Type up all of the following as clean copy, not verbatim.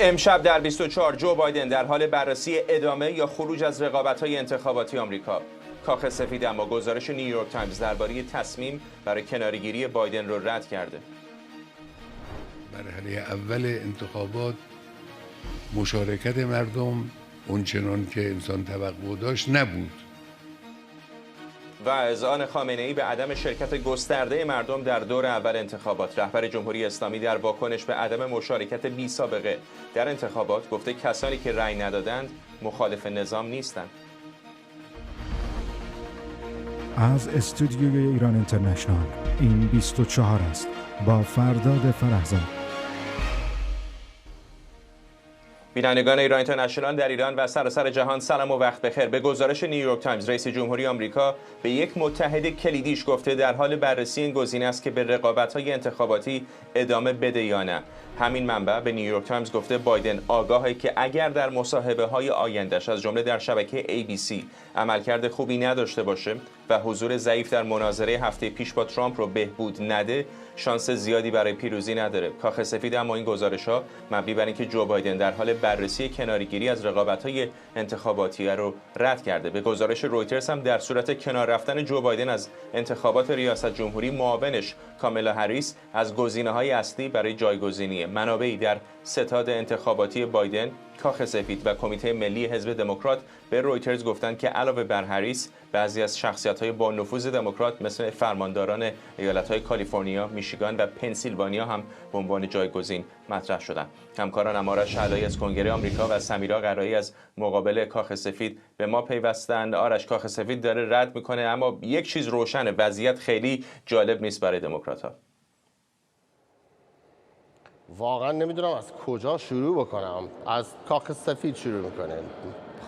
امشب در 24 جو بایدن در حال بررسی ادامه یا خروج از رقابت‌های انتخاباتی آمریکا. کاخ سفید اما گزارش نیویورک تایمز درباره تصمیم برای کناره‌گیری بایدن را رد کرده. مرحله اول انتخابات مشارکت مردم اونچنان که انسان توقع داشت نبود. و اذعان خامنه‌ای به عدم شرکت گسترده مردم در دور اول انتخابات. رهبر جمهوری اسلامی در واکنش به عدم مشارکت بی سابقه در انتخابات گفته کسانی که رأی ندادند مخالف نظام نیستند. از استودیوی ایران اینترنشنال این 24 است با فرداد فرحزاد. بینندگان ایران اینترنشنال در ایران و سراسر جهان سلام و وقت بخیر. به گزارش نیویورک تایمز رئیس جمهوری آمریکا به یک متحد کلیدیش گفته در حال بررسی این گزینه است که به رقابت‌های انتخاباتی ادامه بده یا نه. همین منبع به نیویورک تایمز گفته بایدن آگاهه که اگر در مصاحبه‌های آینده‌اش از جمله در شبکه ABC عملکرد خوبی نداشته باشه و حضور ضعیف در مناظره هفته پیش با ترامپ رو بهبود نده، شانس زیادی برای پیروزی نداره. کاخ سفید اما این گزارش‌ها مبنی بر اینکه جو بایدن در حال بررسی کناره‌گیری از رقابت‌های انتخاباتی رو رد کرده. به گزارش رویترز هم در صورت کنار رفتن جو بایدن از انتخابات ریاست جمهوری، معاونش کامالا هریس از گزینه‌های اصلی برای جایگزینی. منابعی در ستاد انتخاباتی بایدن، کاخ سفید و کمیته ملی حزب دموکرات به رویترز گفتند که علاوه بر هریس، بعضی از شخصیت‌های با نفوذ دموکرات مثل فرمانداران ایالت‌های کالیفرنیا، میشیگان و پنسیلوانیا هم به عنوان جایگزین مطرح شدند. همکاران آرش علایی از کنگره آمریکا و سمیرا قرایی از مقابل کاخ سفید به ما پیوستند. آرش، کاخ سفید داره رد میکنه، اما یک چیز روشنه، وضعیت خیلی جالب نیست برای دموکرات‌ها. واقعا نمیدونم از کجا شروع بکنم. از کاخ سفید شروع میکنیم.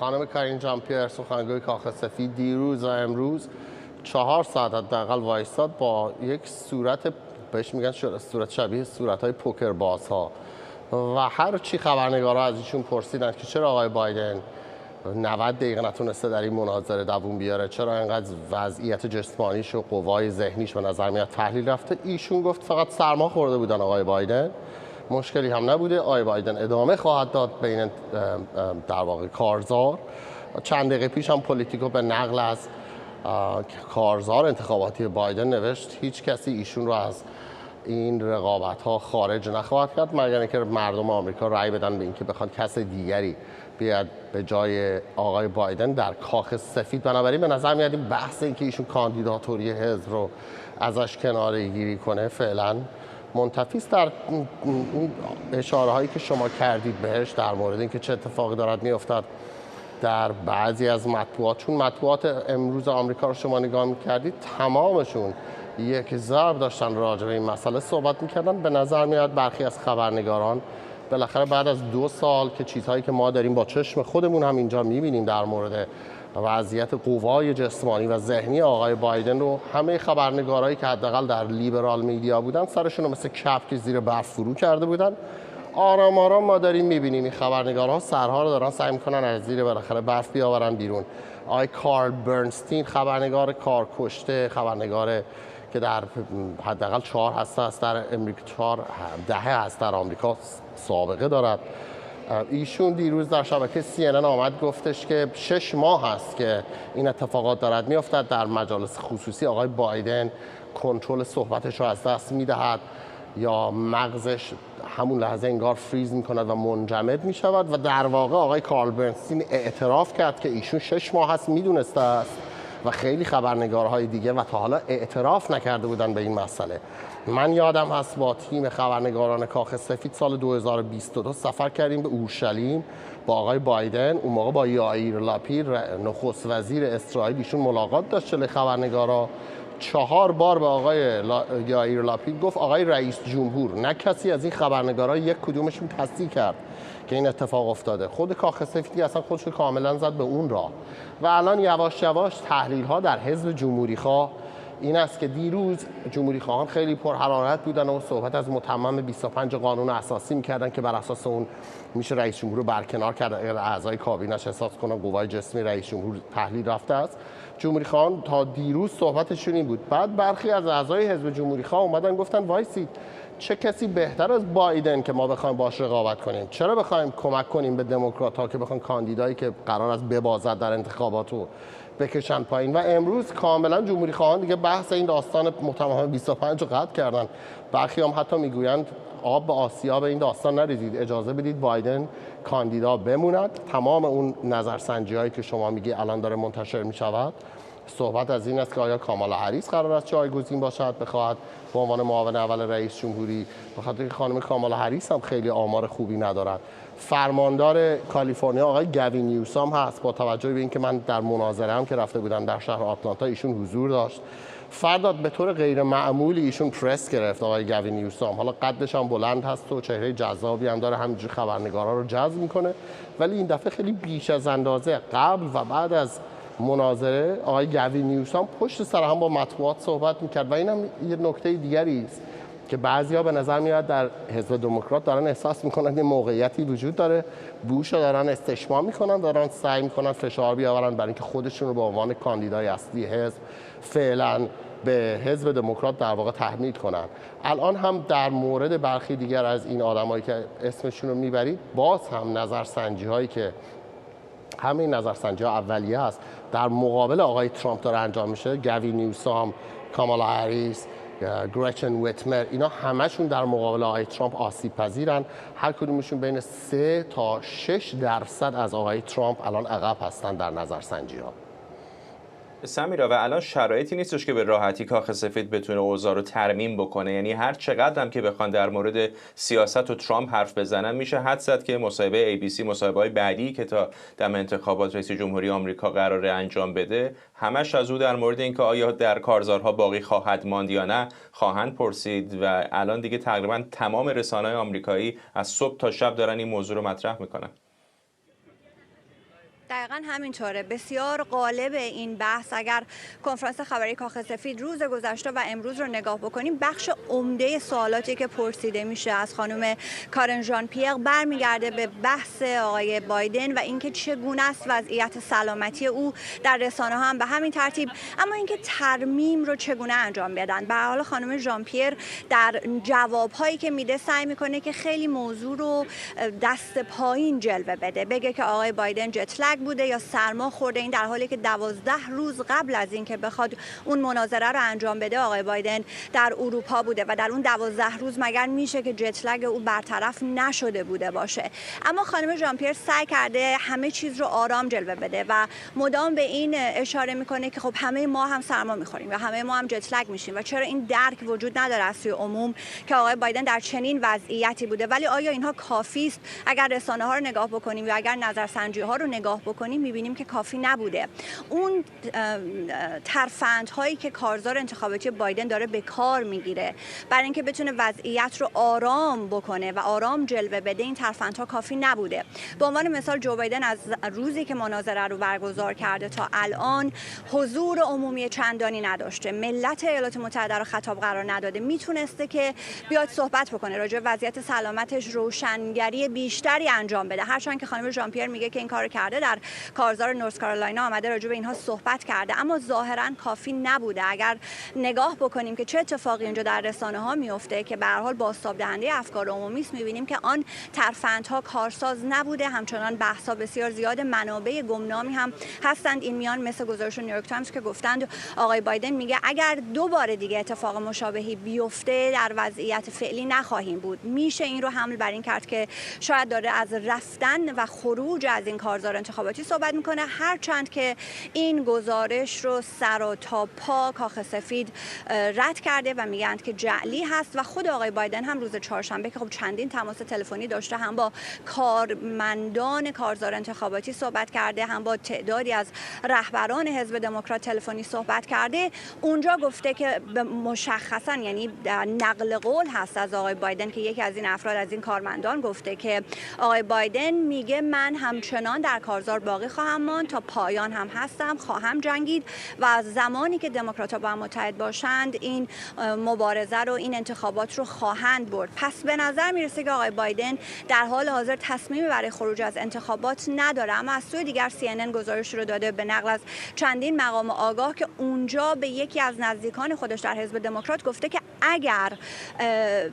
خانم کارین جان پییر، سخنگوی کاخ سفید، دیروز و امروز 4 ساعت حداقل وایستاد با یک صورت بهش میگن صورت شبیه صورت‌های پوکر بازها و هر چی خبرنگارا از ایشون پرسیدن که چرا آقای بایدن 90 دقیقه نتونسته در این مناظره دووم بیاره، چرا اینقدر وضعیت جسمانیش و قوای ذهنیش به نظر میاد تحلیل رفته، ایشون گفت فقط سرما خورده بودن آقای بایدن، مشکلی هم نبوده. آقای بایدن ادامه خواهد داد بین در واقع کارزار. چند دقیقه پیش هم پلیتیکو به نقل از کارزار انتخاباتی بایدن نوشت هیچ کسی ایشون رو از این رقابت ها خارج نخواهد کرد مگر اینکه مردم آمریکا رأی بدن به اینکه بخوان کس دیگری بیاد به جای آقای بایدن در کاخ سفید. بنابراین به نظر میاد این بحث اینکه ایشون کاندیداتوری حزب رو ازش کناره‌گیری کنه فعلا منتفی است. در اون اشاره هایی که شما کردید بهش در مورد اینکه چه اتفاقی دارد میافتد در بعضی از مطبوعات، چون مطبوعات امروز آمریکا رو شما نگاه میکردید تمامشون یک ضرب داشتن راجع به این مسئله صحبت میکردن. به نظر میاد برخی از خبرنگاران بالاخره بعد از 2 سال که چیزهایی که ما داریم با چشم خودمون هم اینجا میبینیم در مورد وضعیت قوای جسمانی و ذهنی آقای بایدن رو، همه خبرنگارایی که حداقل در لیبرال میدیا بودن سرشون رو مثل کپک زیر برف فرو کرده بودن. آرام آرام ما داریم میبینیم این خبرنگارها سرها رو دارن سعی میکنن از زیر بالاخره برف بیاورن بیرون. آقای کارل برنستین، خبرنگار کارکشته، خبرنگار که در حداقل 4 هسته است در امریکا، 4 دهه است در آمریکا سابقه دارد، ایشون دیروز در شبکه CNN آمد گفتش که 6 ماه هست که این اتفاقات دارد میافتد. در مجالس خصوصی آقای بایدن کنترل صحبتش رو از دست میدهد یا مغزش همون لحظه انگار فریز میکند و منجمد میشود و در واقع آقای کارل برنستین اعتراف کرد که ایشون 6 ماه هست میدونسته است و خیلی خبرنگارهای دیگه و تا حالا اعتراف نکرده بودن به این مسئله. من یادم هست با تیم خبرنگاران کاخ سفید سال 2022 سفر کردیم به اورشلیم با آقای بایدن. اون موقع با یائیر لاپید نخست وزیر اسرائیل ایشون ملاقات داشت جلوی خبرنگارا. 4 بار به آقای یائیر لاپید گفت آقای رئیس جمهور. نه کسی از این خبرنگارا یک کدومشون تصدیق کرد که این اتفاق افتاده. خود کاخ سفید اصلا خودش رو کاملا زد به اون راه و الان یواش یواش تحلیل ها در حزب جمهوری خواه این است که دیروز جمهوری خواهان خیلی پرحرارت بودن و صحبت از متمم 25 قانون اساسی میکردن که بر اساس اون میشه رئیس جمهور رو برکنار کرد اگر اعضای کابینش احساس کنن قوای جسمی رئیس جمهور تحلیل رفته است. جمهوری خواهان تا دیروز صحبتشون این بود. بعد برخی از اعضای حزب جمهوری خواه اومدن گفتن وایسید چه کسی بهتر از بایدن که ما بخوایم باش رقابت کنیم؟ چرا بخوایم کمک کنیم به دموکرات‌ها که بخوان کاندیدایی که قرار است ببازد در انتخابات رو بکشن پایین؟ و امروز کاملا جمهوری خواهان دیگه بحث این داستان متهم 25 رو قطع کردن. برخی هم حتی میگویند آب به آسیاب این داستان نریزید، اجازه بدید بایدن کاندیدا بموند. تمام اون نظرسنجی هایی که شما میگی الان داره منتشر میشود، صحبت از این است که آیا کامالا هریس قرار است جایگزین باشد، بخواهد به عنوان معاون اول رئیس جمهوری، بخاطر که خانم کامالا هریس هم خیلی آمار خوبی ندارد. فرماندار کالیفرنیا آقای گوین نیوسام هست، با توجه به اینکه من در مناظره هم که رفته بودم در شهر آتلانتا ایشون حضور داشت. فرداد به طور غیر معمولی ایشون پرس گرفت آقای گوین نیوسام. حالا قدش هم بلند هست و چهره جذابی هم داره، همینجوری خبرنگارا رو جذب میکنه، ولی این دفعه خیلی بیش از اندازه قبل و بعد از مناظره آقای گوین نیوسام پشت سر هم با مطبوعات صحبت میکرد. و این هم یه نکته دیگری است که بعضیا به نظر میاد در حزب دموکرات دارن احساس میکنن یه موقعیتی وجود داره، بوش رو دارن استشمام میکنن، دارن سعی میکنن فشار بیاورن برای اینکه خودشون رو به عنوان کاندیدای اصلی حزب فعلا به حزب دموکرات در واقع تحمیل کنن. الان هم در مورد برخی دیگر از این آدمایی که اسمشون رو میبرید، باز هم نظرسنجی هایی که همه نظرسنجی ها اولیه است در مقابل آقای ترامپ داره انجام میشه، گوین نیوسام، کامالا هریس، گرچن ویتمر، اینا همشون در مقابل آقای ترامپ آسیب پذیرن. هر کدومشون بین 3 تا 6% از آقای ترامپ الان عقب هستن در نظرسنجی ها. سمیرا، و الان شرایطی نیستش که به راحتی کاخ سفید بتونه اوضاع رو ترمیم بکنه، یعنی هر چقدر هم که بخوان در مورد سیاست و ترامپ حرف بزنن میشه حدس زد که مصاحبه ABC، مصاحبه‌های بعدی که تا دم انتخابات رئیس جمهوری آمریکا قراره انجام بده، همش از او در مورد اینکه آیا در کارزارها باقی خواهد ماند یا نه خواهند پرسید. و الان دیگه تقریبا تمام رسانه‌های آمریکایی از صبح تا شب دارن این موضوع رو مطرح میکنن. دقیقا همینطوره. بسیار غالب این بحث، اگر کنفرانس خبری کاخ سفید روز گذشته و امروز رو نگاه بکنیم، بخش عمده سوالاتی که پرسیده میشه از خانم کارن ژان پیر برمیگرده به بحث آقای بایدن و اینکه چگونه است وضعیت سلامتی او، در رسانه ها هم به همین ترتیب، اما اینکه ترمیم رو چگونه انجام بدن. به هر حال خانم ژان پیر در جوابهایی که میده سعی میکنه که خیلی موضوع رو دست پایین جلوه بده، بگه که آقای بایدن جت لگ بوده یا سرما خورده. این در حالی که 12 روز قبل از اینکه بخواد اون مناظره رو انجام بده آقای بایدن در اروپا بوده و در اون 12 روز مگر میشه که جت لگ او برطرف نشده بوده باشه. اما خانم ژان پیر سعی کرده همه چیز رو آرام جلوه بده و مدام به این اشاره میکنه که خب همه ما هم سرما میخوریم و همه ما هم جت لگ میشیم و چرا این درک وجود نداره از سوی عموم که آقای بایدن در چنین وضعیتی بوده. ولی آیا اینها کافی است؟ اگر رسانه ها رو نگاه بکنیم یا اگر نظرسنجی ها رو نگاه بکنیم میبینیم که کافی نبوده. اون ترفندهایی که کارزار انتخاباتی بایدن داره به کار میگیره برای اینکه بتونه وضعیت رو آرام بکنه و آرام جلوه بده، این ترفندها کافی نبوده. به عنوان مثال جو بایدن از روزی که مناظره رو برگزار کرده تا الان حضور عمومی چندانی نداشته، ملت ایالات متحده رو خطاب قرار نداده، میتونسته که بیاد صحبت بکنه راجع به وضعیت سلامتش، روشنگری بیشتری انجام بده. هرچند که خانم ژان پیر میگه که این کارو کرده، در کارزار نورث کارولاینا آمده راجع به اینها صحبت کرده، اما ظاهرا کافی نبوده. اگر نگاه بکنیم که چه اتفاقی اینجا در رسانه ها میفته که به هر حال بازتاب دهنده افکار عمومی است، میبینیم که آن ترفندها کارساز نبوده. همچنان بحث‌ها بسیار زیاد، منابع گمنامی هم هستند این میان، مثل گزارش نیویورک تایمز که گفتند آقای بایدن میگه اگر دوباره دیگه اتفاق مشابهی بیفته در وضعیت فعلی نخواهیم بود. میشه این رو حمل بر این کرد که شاید داره از رفتن و خروج از این کارزار انتخاباتی صحبت میکنه، هرچند که این گزارش رو سر و تا پا کاخ سفید رد کرده و میگند که جعلی هست. و خود آقای بایدن هم روز چهارشنبه که خب چندین تماس تلفنی داشته، هم با کارمندان کارزار انتخاباتی صحبت کرده، هم با تعدادی از رهبران حزب دموکرات تلفنی صحبت کرده، اونجا گفته که مشخصا، یعنی نقل قول هست از آقای بایدن که یکی از این افراد، از این کارمندان گفته که آقای بایدن میگه من همچنان در کارزار باقی خواهم ماند، تا پایان هم هستم، خواهم جنگید و زمانی که دموکرات‌ها با هم متحد باشند این مبارزه رو، این انتخابات رو خواهند برد. پس به نظر میرسه که آقای بایدن در حال حاضر تصمیمی برای خروج از انتخابات نداره. اما از سوی دیگر CNN گزارش رو داده به نقل از چندین مقام آگاه که اونجا به یکی از نزدیکان خودش در حزب دموکرات گفته که اگر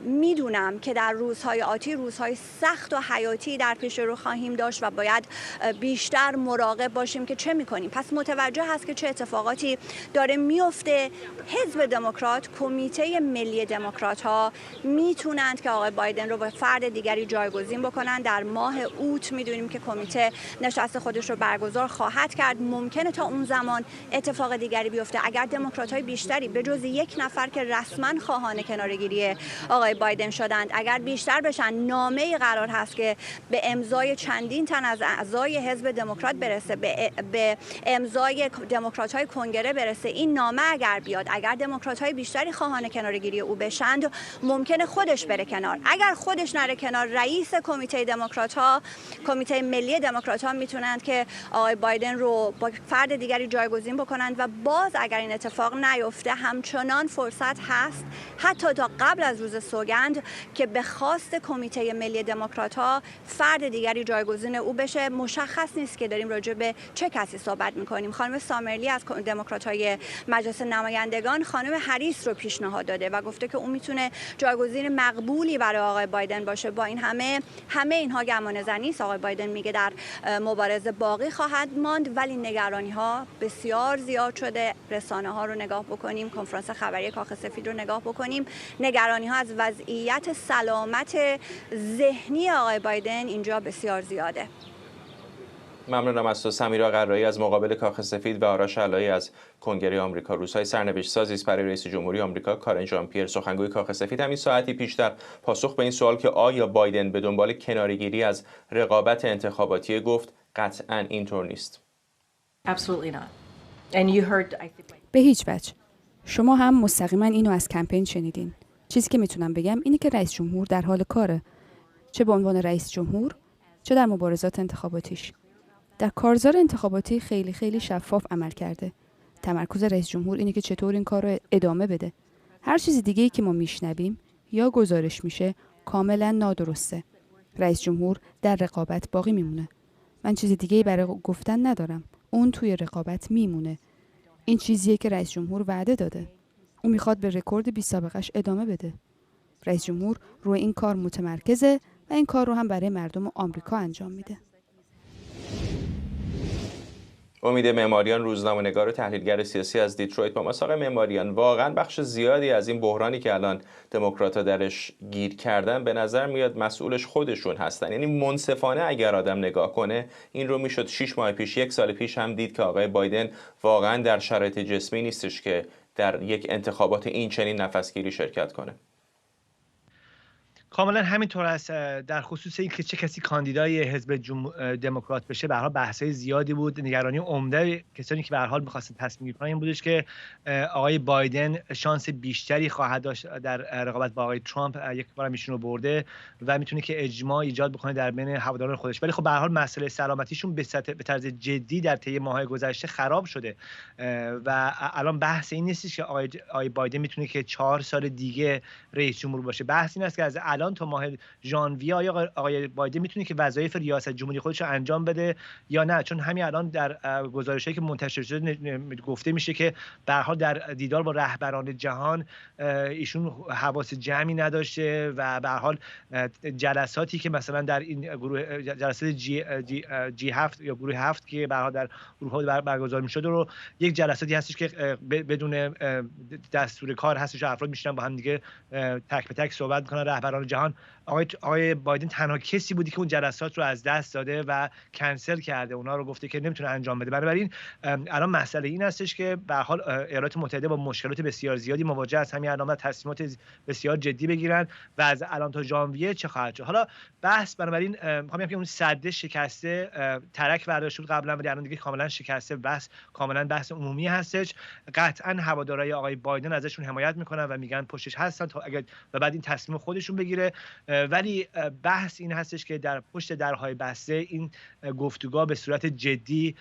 میدونم که در روزهای آتی روزهای سخت و حیاتی در پیش رو خواهیم داشت و باید بیشتر مراقب باشیم که چه میکنیم. پس متوجه هست که چه اتفاقاتی داره میفته. حزب دموکرات، کمیته ملی دموکرات ها میتونند که آقای بایدن رو با فرد دیگری جایگزین بکنن. در ماه اوت میدونیم که کمیته نشست خودش رو برگزار خواهد کرد. ممکنه تا اون زمان اتفاق دیگری بیفته. اگر دموکرات های بیشتری به جز یک نفر که رسما خواهان کناره‌گیری آقای بایدن شدند اگر بیشتر بشن، نامه‌ای قرار هست که به امضای چندین تن از اعضای حزب دموکرات برسه، به امضای دموکرات‌های کنگره برسه. این نامه اگر بیاد، اگر دموکرات‌های بیشتری خواهان کناره‌گیری او بشند، ممکنه خودش بره کنار. اگر خودش نره کنار، رئیس کمیته دموکرات‌ها، کمیته ملی دموکرات‌ها میتونند که آقای بایدن رو با فرد دیگری جایگزین بکنند و باز اگر این اتفاق نیفته همچنان فرصت هست حتی تا قبل از روز سوگند که به خواست کمیته ملی دموکرات‌ها فرد دیگری جایگزین او بشه. مشخص نیست که داریم راجع به چه کسی صحبت می‌کنیم. خانم سامرلی از دموکرات‌های مجلس نمایندگان خانم هریس رو پیشنهاد داده و گفته که اون میتونه جایگزین مقبولی برای آقای بایدن باشه. با این همه اینها گمانه‌زنی است. آقای بایدن میگه در مبارزه باقی خواهد ماند، ولی نگرانی‌ها بسیار زیاد شده. رسانه‌ها رو نگاه بکنیم، کنفرانس خبری کاخ سفید رو نگاه بکنیم، نگرانی‌ها از وضعیت سلامت ذهنی آقای بایدن اینجا بسیار زیاده. ممنونم از تو سمیرا قرایی از مقابل کاخ سفید و آرش علایی از کنگره آمریکا. روزهای سرنوشت سازی است برای رئیس جمهوری آمریکا. کارن ژان پیر سخنگوی کاخ سفید همین ساعتی پیشتر پاسخ به این سوال که آیا بایدن به دنبال کناره‌گیری از رقابت انتخاباتی گفت قطعاً اینطور نیست. به هیچ وجه. شما هم مستقیما اینو از کمپین شنیدین. چیزی که میتونم بگم اینه که رئیس جمهور در حال کاره، چه به عنوان رئیس جمهور چه در مبارزات انتخاباتیش. در کارزار انتخاباتی خیلی خیلی شفاف عمل کرده. تمرکز رئیس جمهور اینه که چطور این کار رو ادامه بده. هر چیز دیگه‌ای که ما میشنویم یا گزارش میشه کاملا نادرسته. رئیس جمهور در رقابت باقی میمونه. من چیز دیگه‌ای برای گفتن ندارم. اون توی رقابت میمونه. این چیزیه که رئیس جمهور وعده داده. اون میخواد به رکورد بی سابقه‌اش ادامه بده. رئیس جمهور روی این کار متمرکزه و این کار رو هم برای مردم آمریکا انجام میده. امید معماریان، روزنامه‌نگار و تحلیلگر سیاسی از دیترویت با ماست. آقای معماریان، واقعا بخش زیادی از این بحرانی که الان دموکرات‌ها درش گیر کردن به نظر میاد مسئولش خودشون هستن. یعنی منصفانه اگر آدم نگاه کنه این رو میشد 6 ماه پیش، 1 سال پیش هم دید که آقای بایدن واقعا در شرایط جسمی نیستش که در یک انتخابات این چنین نفسگیری شرکت کنه. کاملا همینطور است. در خصوص اینکه چه کسی کاندیدای حزب دموکرات بشه به هر حال بحث‌های زیادی بود. نگرانی عمده کسانی که به هر حال می‌خواستن تصمیم گیری کنن این بودش که آقای بایدن شانس بیشتری خواهد داشت در رقابت با آقای ترامپ. یک بار ایشون رو برده و میتونه که اجماع ایجاد بکنه در بین هواداران خودش. ولی خب به هر حال مسئله سلامتیشون به طرز جدی در طی ماه‌های گذشته خراب شده و الان بحث این نیست که آقای بایدن میتونه که 4 سال دیگه رئیس جمهور باشه. بحث این است که از الان تا ماه ژانویه آیا آقای بایدن میتونه که وظایف ریاست جمهوری خودش رو انجام بده یا نه؟ چون همین الان در گزارشایی که منتشر شده گفته میشه که به هر حال در دیدار با رهبران جهان ایشون حواس جمعی نداشته و به هر حال جلساتی که مثلا در این گروه جلسات جی 7 یا گروه 7 که به هر حال در اروپا برگزار میشده رو یک جلساتی هستش که بدون دستور کار هستش، افراد میشنن با هم دیگه تک به تک صحبت میکنن رهبران جهان. آقای بایدن تنها کسی بودی که اون جلسات رو از دست داده و کنسل کرده، اونا رو گفته که نمیتونه انجام بده. بنابراین الان مسئله این هستش که به هر حال ایالات متحده با مشکلات بسیار زیادی مواجه است. همین الان تصمیمات بسیار جدی بگیرن و از الان تا ژانویه چه خواهد شد. حالا بحث بنابراین میخوام بگم که اون سده شکسته، ترک برداشت بود قبلا ولی الان دیگه کاملا شکسته. بحث کاملا بحث عمومی هستش. قطعا هوادارهای آقای بایدن ازشون حمایت میکنن و میگن پشتش هستن تا اگر و بعد این تصمیم خودشون بگیره. ولی بحث این هستش که در پشت درهای بسته این گفتگو به صورت جدی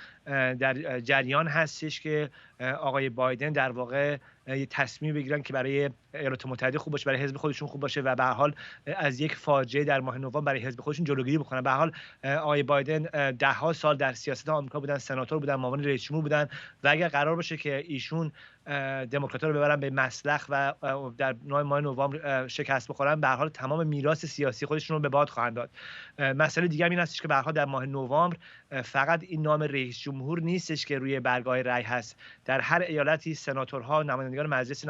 در جریان هستش که آقای بایدن در واقع یه تصمیم بگیرن که برای ایالات متحده خوب باشه، برای حزب خودشون خوب باشه و به هر حال از یک فاجعه در ماه نوامبر برای حزب خودشون جلوگیری بکنن. به هر حال آقای بایدن ده‌ها سال در سیاست آمریکا بودن، سناتور بودن، معاون رئیس جمهور بودن و اگر قرار باشه که ایشون دموکرات‌ها رو ببرن به مسلخ و در ماه نوامبر شکست بخورن، به هر حال تمام میراث سیاسی خودشون رو به باد خواهند داد. مسئله دیگه این هستش که به هر حال در ماه نوامبر فقط این نام رئیس جمهور نیستش که روی برگاه رأی هست. در هر ایالتی سناتورها، نمایندگان مجلس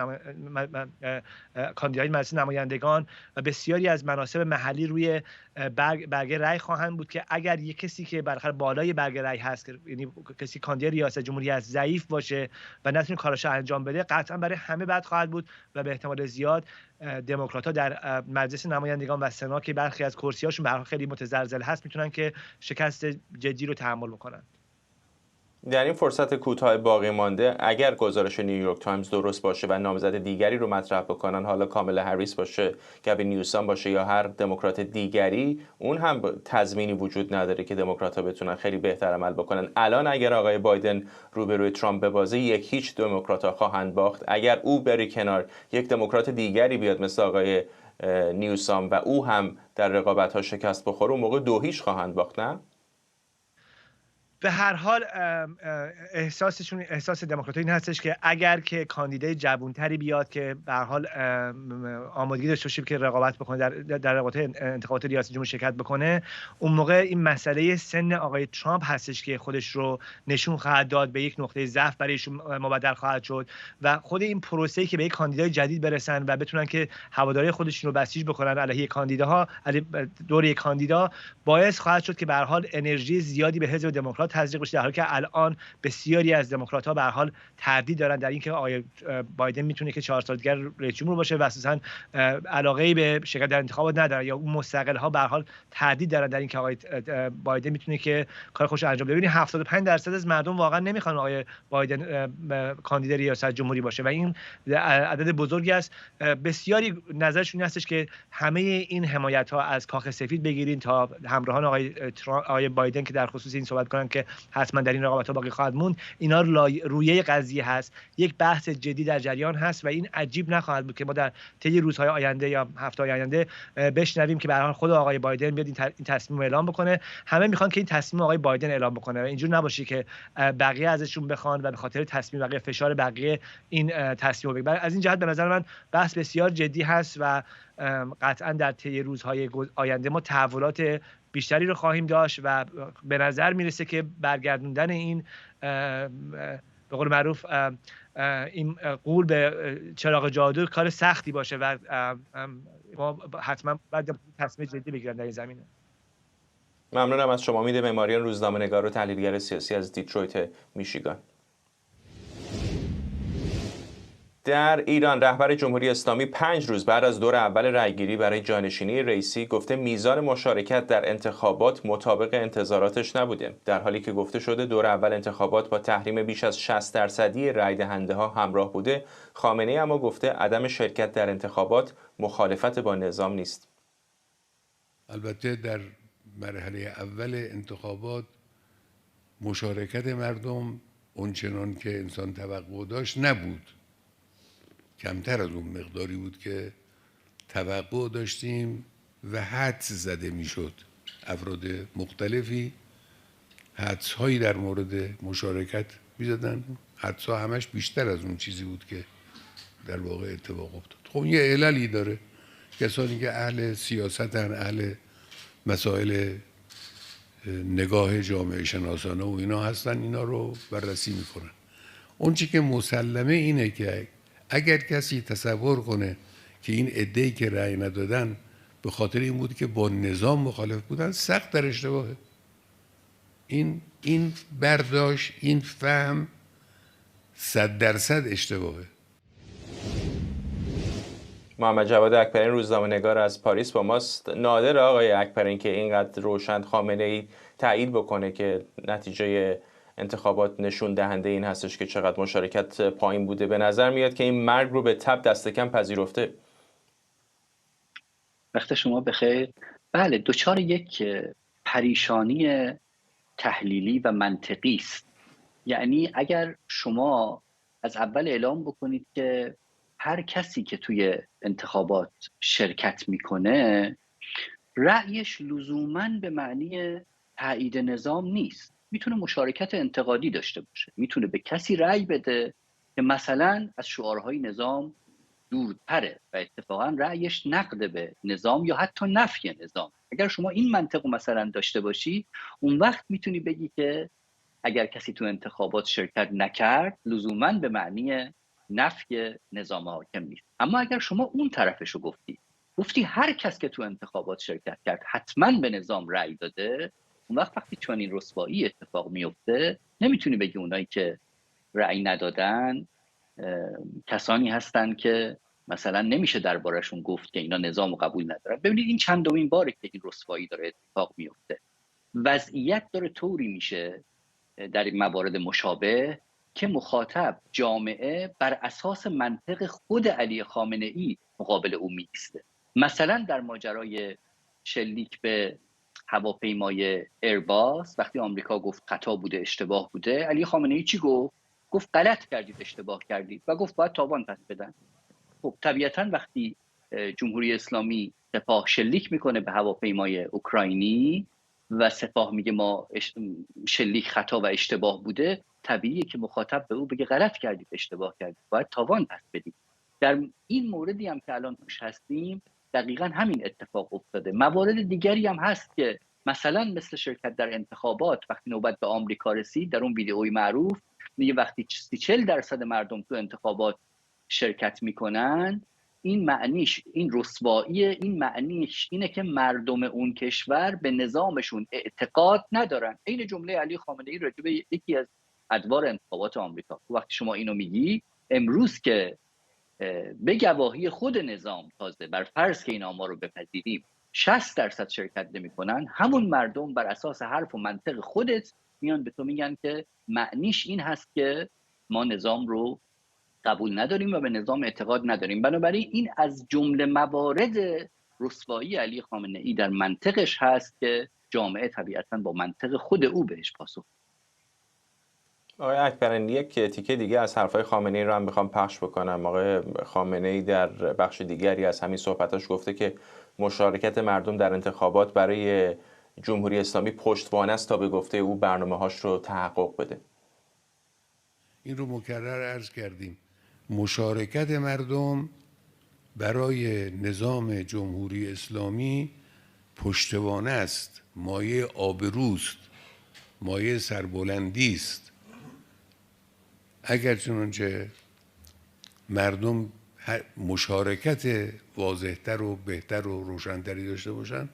کاندیدای مجلس نمایندگان و بسیاری از مناصب محلی روی برگه رأی خواهند بود که اگر یک کسی که بالاخره بالای برگه رأی هست، یعنی کسی کاندید ریاست جمهوری است، ضعیف باشه و نتونه کاراشو انجام بده، قطعا برای همه بد خواهد بود و به احتمال زیاد دموکرات‌ها در مجلس نمایندگان و سنا که برخی از کرسی‌هاشون به هر حال خیلی متزلزل هست میتونن که شکست جدی رو تحمل بکنن. در این فرصت کوتاه باقی مانده اگر گزارش نیویورک تایمز درست باشه و نامزد دیگری رو مطرح بکنن، حالا کاملا هریس باشه، گوین نیوسام باشه یا هر دموکرات دیگری، اون هم تضمینی وجود نداره که دموکرات‌ها بتونن خیلی بهتر عمل بکنن. الان اگر آقای بایدن روبروی ترامپ ببازه 1-0 دموکرات‌ها خواهند باخت. اگر او بره کنار، یک دموکرات دیگری بیاد مثل آقای نیوسام و او هم در رقابت‌ها شکست بخوره، اون موقع 2-0 خواهند باخت. نه؟ به هر حال احساس دموکرات‌ها این هستش که اگر که کاندیدای جوان‌تری بیاد که به هر حال آمادگی داشته باشه که رقابت بکنه در انتخابات ریاست جمهوری شرکت بکنه، اون موقع این مسئله سن آقای ترامپ هستش که خودش رو نشون خواهد داد، به یک نقطه ضعف برایشون مبدل خواهد شد و خود این پروسه‌ای که به یک کاندیدای جدید برسن و بتونن که هواداری خودشون رو بسیج بکنن علیه کاندیداها، علیه دور یک کاندیدا، باعث خواهد شد که به هر حال انرژی زیادی به حزب دموکرات تزریق بشه، در حالی که الان بسیاری از دموکرات‌ها به هر حال تردید دارن در اینکه آقای بایدن میتونه که 4 سال دیگر رئیس جمهور باشه و اساساً علاقه‌ای به شرکت در انتخابات ندارن، یا اون مستقل‌ها به هر حال تردید دارن در اینکه آقای بایدن میتونه که کار خودش انجام بده. ببینید 75% از مردم واقعا نمیخوان آقای بایدن کاندید ریاست جمهوری باشه و این عدد بزرگی است. بسیاری نظرشون هستش که همه این حمایت‌ها از کاخ سفید بگیرین تا همراهان آقای بایدن که در خصوص این صحبت کنن که حتما در این رقابت‌ها باقی خواهد موند، اینا رویه قضیه هست، یک بحث جدی در جریان هست و این عجیب نخواهد بود که ما در طی روزهای آینده یا هفته‌های آینده بشنویم که به هر حال خود آقای بایدن بیاد این تصمیم اعلام بکنه. همه میخوان که این تصمیم آقای بایدن اعلام بکنه و اینجور نباشه که بقیه ازشون بخوان و به خاطر تصمیم بقیه، فشار بقیه این تصمیم رو بگیرن. از این جهت به نظر من بحث بسیار جدی هست و قطعا در طی روزهای آینده ما تحولات بیشتری رو خواهیم داشت و به نظر میرسه که برگردوندن این به قول معروف این غول به چراغ جادو کار سختی باشه و ما حتما باید تصمیم جدی بگیرن در این زمینه. ممنونم از شما. امید معماریان، روزنامه‌نگار و تحلیلگر سیاسی از دیترویت، میشیگان. در ایران رهبر جمهوری اسلامی 5 روز بعد از دور اول رأیگیری برای جانشینی رئیسی گفته میزان مشارکت در انتخابات مطابق انتظاراتش نبوده، در حالی که گفته شده دور اول انتخابات با تحریم بیش از 60% رأی دهنده ها همراه بوده. خامنه‌ای اما گفته عدم شرکت در انتخابات مخالفت با نظام نیست. البته در مرحله اول انتخابات مشارکت مردم اونچنان که انسان توقع داشت نبود، کمتر از اون مقداری بود که توقع داشتیم و حدس زده میشد. افراد مختلفی حدس‌هایی در مورد مشارکت می‌زدن، حدس‌ها همش بیشتر از اون چیزی بود که در واقع اتفاق افتاد. خب یه عللی داره، کسانی که اهل سیاستن، اهل مسائل نگاه جامعه شناسانه و اینا هستن، اینا رو بررسی میکنن. اون چی که مسلمه اینه که اگر کسی تصور کنه که این عده‌ای که رأی ندادن به خاطر این بود که با نظام مخالف بودن، سخت در اشتباهه. این برداشت، این فهم 100% اشتباهه. محمد جواد اکبرین، روزنامه‌نگار از پاریس با ماست. نادر آقای اکبرین که اینقدر روشن خامنه‌ای تایید بکنه که نتیجه انتخابات نشون دهنده این هستش که چقدر مشارکت پایین بوده. به نظر میاد که این مرگ رو به تب دست کم پذیرفته. وقت شما بخیر. بله، دچار یک پریشانی تحلیلی و منطقی است. یعنی اگر شما از اول اعلام بکنید که هر کسی که توی انتخابات شرکت میکنه رأیش لزوماً به معنی تایید نظام نیست. میتونه مشارکت انتقادی داشته باشه، میتونه به کسی رأی بده که مثلا از شعارهای نظام دورتره و اتفاقا رأیش نقد به نظام یا حتی نفی نظام. اگر شما این منطق مثلا داشته باشی، اون وقت میتونی بگی که اگر کسی تو انتخابات شرکت نکرد لزوماً به معنی نفی نظام حاکم نیست. اما اگر شما اون طرفشو گفتی هر کس که تو انتخابات شرکت کرد حتما به نظام رأی داده، اون وقتی چون این رسوایی اتفاق میفته نمیتونی بگی اونایی که رأی ندادن کسانی هستن که مثلا نمیشه دربارشون گفت که اینا نظام رو قبول ندارن. ببینید این چندمین باره که این رسوایی داره اتفاق میفته. وضعیت داره طوری میشه در این موارد مشابه که مخاطب، جامعه بر اساس منطق خود علی خامنه ای مقابل او میسته. مثلا در ماجرای شلیک به هواپیمای ایرباس وقتی آمریکا گفت خطا بوده، اشتباه بوده، علی خامنه ای چی گفت؟ گفت غلط کردید، اشتباه کردید و گفت باید تاوان پس بدن. خب طبیعتا وقتی جمهوری اسلامی سپاه شلیک میکنه به هواپیمای اوکراینی و سپاه میگه ما شلیک خطا و اشتباه بوده، طبیعیه که مخاطب به او بگه غلط کردید، اشتباه کردید، باید تاوان پس بدید. در این موردی هم که الان توش هستیم دقیقاً همین اتفاق افتاده. موارد دیگری هم هست که مثلا مثل شرکت در انتخابات وقتی نوبت به آمریکا رسید، در اون ویدئوی معروف میگه وقتی 40% مردم تو انتخابات شرکت میکنن، این معنیش، این رسواییه، این معنیش اینه که مردم اون کشور به نظامشون اعتقاد ندارن. این جمله علی خامنه ای راجع به یکی از ادوار انتخابات آمریکا. وقتی شما اینو میگی امروز که به گواهی خود نظام، تازه بر فرض که این آمار رو بپذیریم 60% شرکت نمی‌کنن، همون مردم بر اساس حرف و منطق خودت میان به تو میگن که معنیش این هست که ما نظام رو قبول نداریم و به نظام اعتقاد نداریم. بنابراین این از جمله موارد رسوایی علی خامنه ای در منطقش هست که جامعه طبیعتاً با منطق خود او بهش پاسخ. آقای اکبرانی، یک تیکه دیگه از حرفای خامنه ای رو هم میخوام پخش بکنم. آقای خامنه ای در بخش دیگری از همین صحبتاش گفته که مشارکت مردم در انتخابات برای جمهوری اسلامی پشتوانه است تا به گفته او برنامه‌هاش رو تحقق بده. این رو مکرر عرض کردیم، مشارکت مردم برای نظام جمهوری اسلامی پشتوانه است، مایه آبروست، مایه سربلندی است. اگر چنانچه مردم مشارکت واضحتر و بهتر و روشنتری داشته باشند،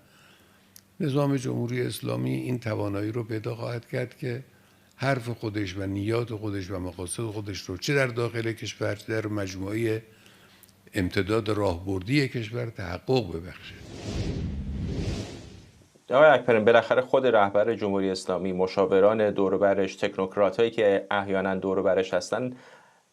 نظام جمهوری اسلامی این توانایی رو پیدا خواهد کرد که حرف خودش و نیات خودش و مقاصد خودش رو چه در داخل کشور چه در مجموعه امتداد راهبردی کشور تحقق ببخشه. آقای اکبرانی، بالاخره خود رهبر جمهوری اسلامی، مشاوران دور و برش، تکنوکراتایی که احیانا دور و برش هستن،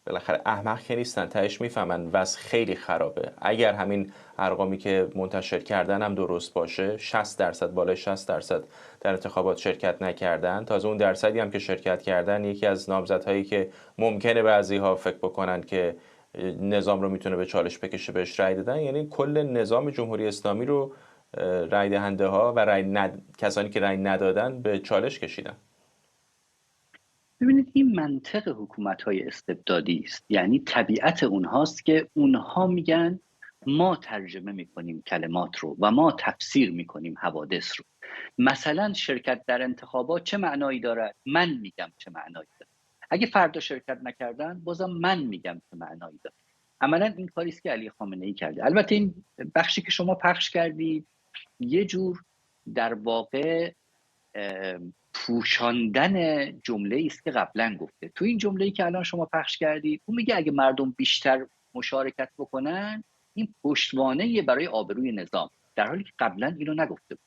بالاخره احمق که نیستن، تهش میفهمن وضع خیلی خرابه. اگر همین ارقامی که منتشر کردن هم درست باشه، 60% بالای 60% در انتخابات شرکت نکردن، تازه اون درصدی هم که شرکت کردن یکی از نامزدهایی که ممکنه بعضی‌ها فکر بکنن که نظام رو میتونه به چالش بکشه بهش رأی دادن، یعنی کل نظام جمهوری اسلامی رو رأی دهنده ها و کسانی که رأی ندادن به چالش کشیدن. ببینید این منطق حکومت‌های استبدادی است. یعنی طبیعت اونهاست که اونها میگن ما ترجمه میکنیم کلمات رو و ما تفسیر میکنیم حوادث رو. مثلا شرکت در انتخابات چه معنایی داره؟ من میگم چه معنایی داره. اگه فردا شرکت نکردن بازم من میگم چه معنایی داره. عملا این کاری است که علی خامنه ای کرده. البته این بخشی که شما پخش کردید یه جور در واقع پوشاندن جمله است که قبلا گفته. تو این جمله‌ای که الان شما پخش کردید اون میگه اگه مردم بیشتر مشارکت بکنن این پشتوانه برای آبروی نظام، در حالی که قبلا اینو نگفته بود.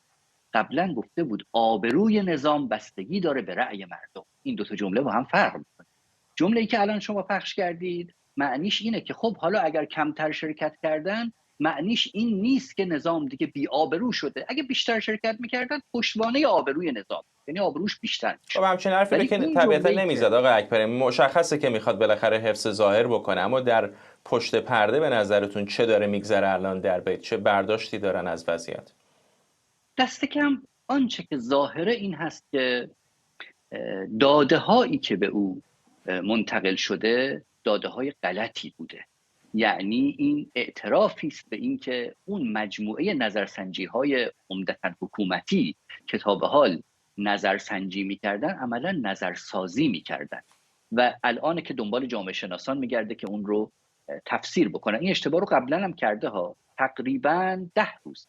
قبلا گفته بود آبروی نظام بستگی داره به رأی مردم. این دو تا جمله با هم فرق میکنه. جمله‌ای که الان شما پخش کردید معنیش اینه که خب حالا اگر کمتر شرکت کردن معنیش این نیست که نظام دیگه بی آبرو شده. اگه بیشتر شرکت میکردن پشتوانه آبروی نظام. یعنی آبروش بیشتر میشد. خب همچین حرفی رو که طبیعتا نمیزد آقای اکبری. مشخصه که میخواد بالاخره حفظ ظاهر بکنه، اما در پشت پرده به نظرتون چه داره میگذره الان در بیت؟ چه برداشتی دارن از وضعیت؟ دست کم آنچه که ظاهره این هست که داده هایی که به او منتقل شده داده های غلطی بوده. یعنی این اعترافی است به این که اون مجموعه نظرسنجی های عمدتاً حکومتی که تا به حال نظرسنجی میکردن عملا نظرسازی میکردن و الان که دنبال جامعه شناسان میگرده که اون رو تفسیر بکنن. این اشتباه رو قبلا هم کرده ها. تقریباً 10 روز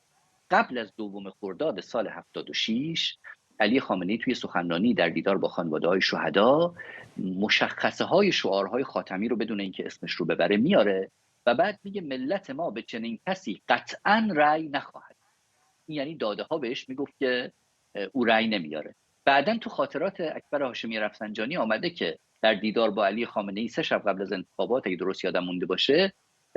قبل از 2 خرداد سال 76 علی خامنه‌ای توی سخنرانی در دیدار با خانواده‌های شهدا مشخصه های شعارهای خاتمی رو بدون اینکه اسمش رو ببره میاره و بعد میگه ملت ما به چنین کسی قطعاً رأی نخواهد. این یعنی داده ها بهش میگفت که او رأی نمیاره. بعداً تو خاطرات اکبر هاشمی رفسنجانی آمده که در دیدار با علی خامنه‌ای 3 شب قبل از انتخابات، اگه درست یادم مونده باشه،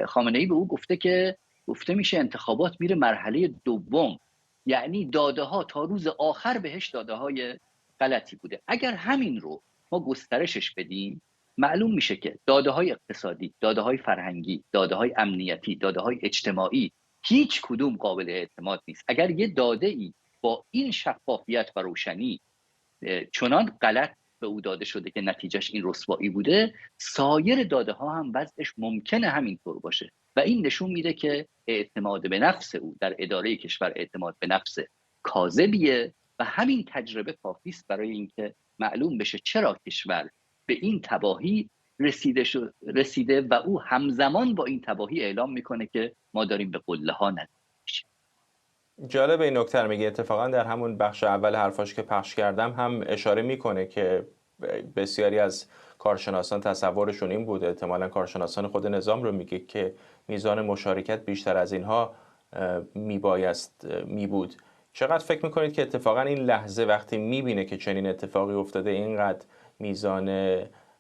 خامنه‌ای به او گفته که گفته میشه انتخابات میره مرحله دوم. یعنی داده ها تا روز آخر بهش داده های غلطی بوده. اگر همین رو ما گسترشش بدیم معلوم میشه که داده های اقتصادی، داده های فرهنگی، داده های امنیتی، داده های اجتماعی هیچ کدوم قابل اعتماد نیست. اگر یه داده ای با این شفافیت و روشنی چنان غلط به او داده شده که نتیجهش این رسوایی بوده، سایر داده ها هم وضعش ممکنه همینطور باشه و این نشون میده که اعتماد به نفس او در اداره کشور اعتماد به نفس کاذبیه و همین تجربه کافی است برای اینکه معلوم بشه چرا کشور به این تباهی رسیده و او همزمان با این تباهی اعلام میکنه که ما داریم به قله ها نزدیک میشیم. جالب این نکته رو میگه. اتفاقا در همون بخش اول حرفاش که پخش کردم هم اشاره میکنه که بسیاری از کارشناسان تصورشون این بود، احتمالاً کارشناسان خود نظام رو میگه که میزان مشارکت بیشتر از اینها میبود. چقدر فکر میکنید که اتفاقا این لحظه وقتی میبینه که چنین اتفاقی افتاده، اینقدر میزان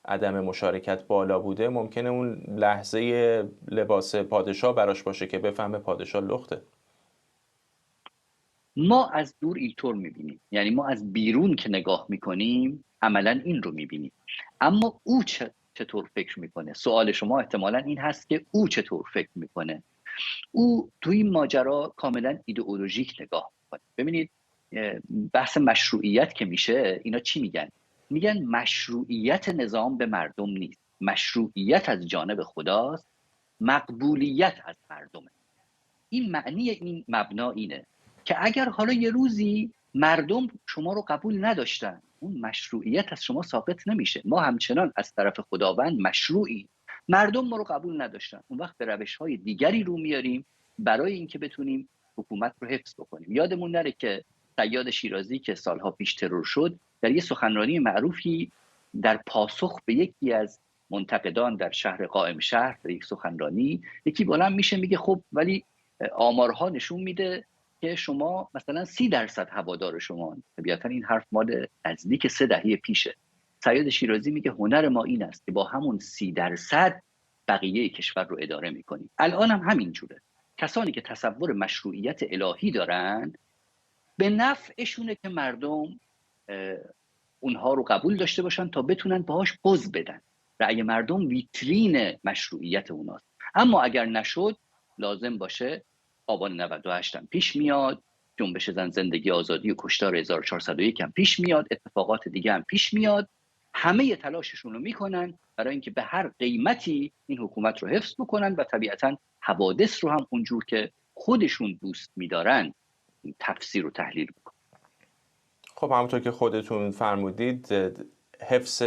عدم مشارکت بالا بوده، ممکنه اون لحظه لباس پادشاه براش باشه که بفهمه پادشاه لخته؟ ما از دور اینطور میبینیم، یعنی ما از بیرون که نگاه میکنیم عملا این رو میبینیم، اما او چطور فکر میکنه؟ سوال شما احتمالا این هست که او چطور فکر میکنه. او توی این ماجرا کاملا ایدئولوژیک نگاه میکنه. ببینید بحث مشروعیت که میشه، اینا چی میگن؟ میگن مشروعیت نظام به مردم نیست، مشروعیت از جانب خداست، مقبولیت از مردمه. این معنی این مبنا اینه که اگر حالا یه روزی مردم شما رو قبول نداشتن، اون مشروعیت از شما ساقط نمیشه. ما همچنان از طرف خداوند مشروعی، مردم ما رو قبول نداشتن، اون وقت به روش‌های دیگری رو میاریم برای اینکه بتونیم حکومت رو حفظ بکنیم. یادمون نره که صیاد شیرازی که سالها پیش ترور شد، در یه سخنرانی معروفی در پاسخ به یکی از منتقدان در شهر قائم شهر، در یک سخنرانی یکی بلند میشه میگه خب ولی آمارها نشون میده که شما مثلا 30% هوادار شما. طبیعتا این حرف مال نزدیک 3 دهه پیشه. صیاد شیرازی میگه هنر ما این است که با همون 30% بقیه کشور رو اداره میکنیم. الان هم همین جوره. کسانی که تصور مشروعیت الهی دارن به نفعشونه که مردم اونها رو قبول داشته باشن تا بتونن باهاش بز بدن. رأی مردم ویترین مشروعیت اوناست. اما اگر نشد لازم باشه آبان 98 هم پیش میاد، جنبش زن زندگی آزادی و کشتار 1401 هم پیش میاد، اتفاقات دیگه هم پیش میاد. همه تلاششون رو میکنن برای اینکه به هر قیمتی این حکومت رو حفظ بکنن و طبیعتا حوادث رو هم اونجور که خودشون دوست میدارن تفسیر و تحلیل بکنن. خب همونطور که خودتون فرمودید حفظ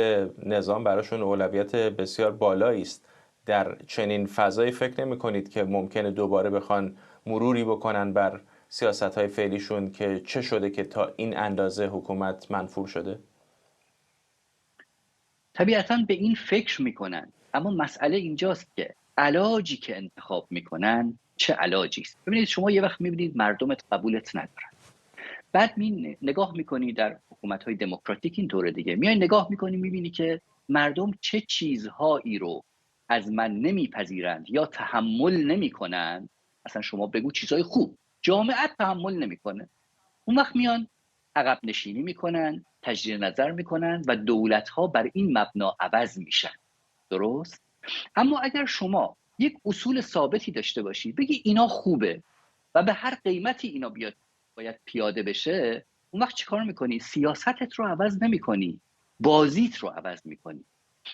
نظام براشون اولویت بسیار بالایی است. در چنین فضایی فکر نمی کنید که ممکنه دوباره بخوان مروری بکنن بر سیاست‌های فعلیشون که چه شده که تا این اندازه حکومت منفور شده؟ طبیعتاً به این فکر میکنن، اما مسئله اینجاست که علاجی که انتخاب میکنن چه علاجی است. ببینید شما یه وقت میبینید مردمت قبولت ندارن، بعد نگاه میکنی در حکومت‌های دموکراتیک این طوره دیگه، میای نگاه میکنی میبینی که مردم چه چیزهایی رو از من نمیپذیرند یا تحمل نمیکنند. اصلا شما بگو چیزهای خوب، جامعه تحمل نمیکنه، اون وقت میان عقب نشینی میکنن، تجدید نظر میکنن و دولت‌ها بر این مبنا عوض میشن. درست؟ اما اگر شما یک اصول ثابتی داشته باشی، بگی اینا خوبه و به هر قیمتی اینا باید پیاده بشه، اون وقت چیکار میکنی؟ سیاستت رو عوض نمیکنی، بازیت رو عوض میکنی.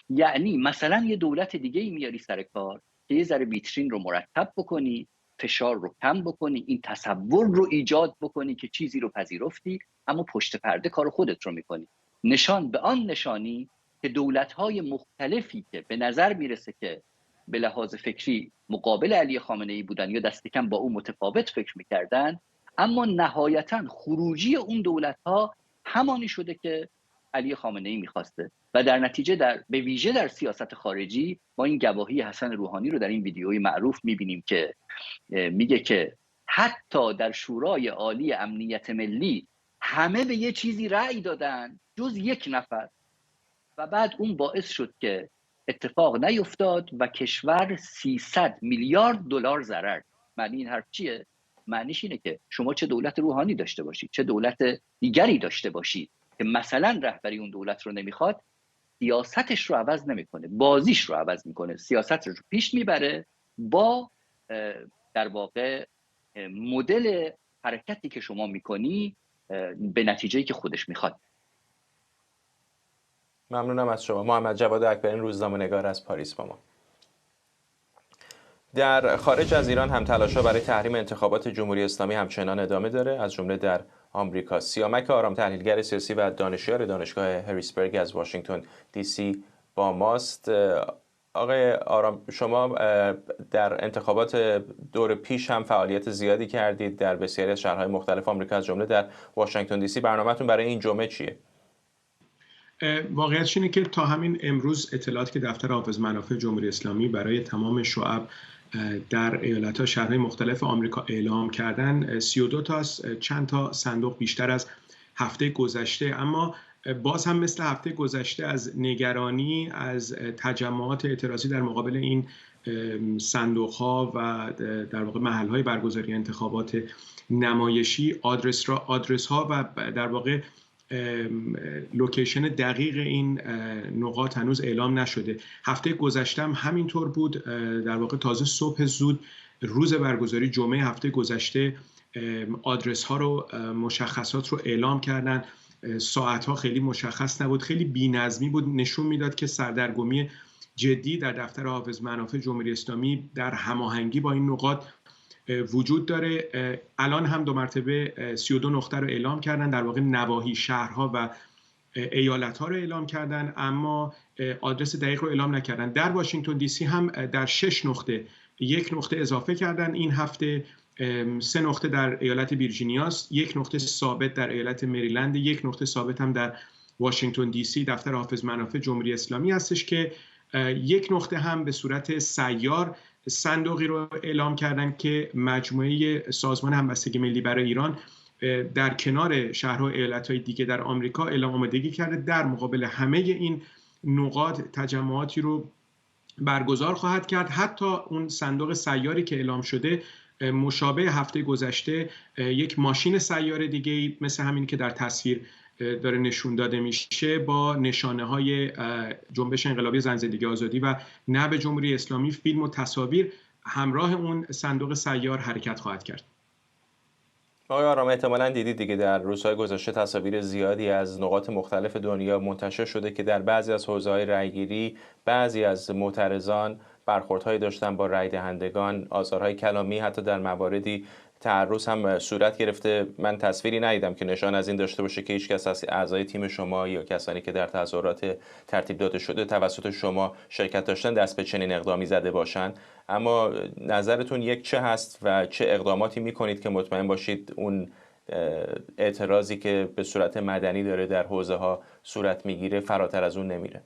یعنی مثلا یه دولت دیگه ای میاری سر کار که یه ذره ویترین رو مرتب بکنی، فشار رو کم بکنی، این تصور رو ایجاد بکنی که چیزی رو پذیرفتی، اما پشت پرده کار خودت رو میکنی. نشان به آن نشانی که دولت‌های مختلفی که به نظر میرسه که به لحاظ فکری مقابل علی خامنه‌ای بودن یا دست کم با او متفاوت فکر میکردن، اما نهایتاً خروجی اون دولت‌ها همانی شده که علی خامنه‌ای میخواسته و در نتیجه به ویژه در سیاست خارجی ما این گواهی حسن روحانی رو در این ویدیوی معروف میبینیم که میگه که حتی در شورای عالی امنیت ملی همه به یه چیزی رأی دادن جز یک نفر و بعد اون باعث شد که اتفاق نیفتاد و کشور 300 میلیارد دلار ضرر. معنی این حرف چیه؟ معنیش اینه که شما چه دولت روحانی داشته باشید، چه دولت دیگری داشته باشید که مثلا رهبری اون دولت رو نمیخواد، سیاستش رو عوض نمیکنه، بازیش رو عوض میکنه، سیاست رو پیش میبره با در واقع مدل حرکتی که شما میکنی به نتیجه‌ای که خودش میخواد. ممنونم از شما. محمد جواد اکبرین، روزنامه‌نگار از پاریس با ما. در خارج از ایران هم تلاش‌ها برای تحریم انتخابات جمهوری اسلامی همچنان ادامه داره، از جمله در آمریکا. سیامک آرام، تحلیلگر سیاسی و دانشیار دانشگاه هریسبرگ از واشنگتن دی سی با ماست. آقای آرام، شما در انتخابات دور پیش هم فعالیت زیادی کردید در بسیاری از شهرهای مختلف آمریکا، از جمله در واشنگتن دی سی. برنامه‌تون برای این جمعه چیه؟ واقعیتش اینه که تا همین امروز اطلاعاتی که دفتر حافظ منافع جمهوری اسلامی برای تمام شعب در ایالت‌ها شهرهای مختلف آمریکا اعلام کردن 32 تا از چند تا صندوق بیشتر از هفته گذشته، اما باز هم مثل هفته گذشته از نگرانی از تجمعات اعتراضی در مقابل این صندوق‌ها و در واقع محل‌های برگزاری انتخابات نمایشی آدرس‌ها و در واقع لوکیشن دقیق این نقاط هنوز اعلام نشده. هفته گذشته هم همینطور بود. در واقع تازه صبح زود روز برگزاری جمعه هفته گذشته آدرس ها رو، مشخصات رو اعلام کردن. ساعت ها خیلی مشخص نبود، خیلی بی‌نظمی بود، نشون میداد که سردرگمی جدی در دفتر حافظ منافع جمهوری اسلامی در هماهنگی با این نقاط وجود داره. الان هم 2 مرتبه 32 نقطه رو اعلام کردن، در واقع نواحی شهرها و ایالت‌ها رو اعلام کردن، اما آدرس دقیق رو اعلام نکردن. در واشنگتن دی سی هم در 6 نقطه 1 نقطه اضافه کردن این هفته. 3 نقطه در ایالت ویرجینیاست، 1 نقطه ثابت در ایالت مریلند، 1 نقطه ثابت هم در واشنگتن دی سی دفتر حافظ منافع جمهوری اسلامی هستش که 1 نقطه هم به صورت سیار صندوقی رو اعلام کردن که مجموعه سازمان همبستگی ملی برای ایران در کنار شهرها و ایالت‌های دیگه در آمریکا اعلام آمادگی کرده در مقابل همه این نقاط تجمعاتی رو برگزار خواهد کرد. حتی اون صندوق سیاری که اعلام شده مشابه هفته گذشته یک ماشین سیار دیگه مثل همین که در تصویر داره نشون داده میشه با نشانه‌های جنبش انقلابی زن زندگی آزادی و نبض جمهوری اسلامی، فیلم و تصاویر همراه اون صندوق سیار حرکت خواهد کرد. آقای آرام، احتمالاً دیدید دیگه در روزهای گذشته تصاویر زیادی از نقاط مختلف دنیا منتشر شده که در بعضی از حوزه‌های رأیگیری بعضی از معترضان برخوردهایی داشتن با رای دهندگان، آزارهای کلامی، حتی در مواردی تعرض هم صورت گرفته. من تصویری ندیدم که نشان از این داشته باشه که هیچ کس از اعضای تیم شما یا کسانی که در تظاهرات ترتیب داده شده توسط شما شرکت داشتن دست به چنین اقدامی زده باشند. اما نظرتون یک چه هست و چه اقداماتی میکنید که مطمئن باشید اون اعتراضی که به صورت مدنی داره در حوزه ها صورت میگیره فراتر از اون نمیره؟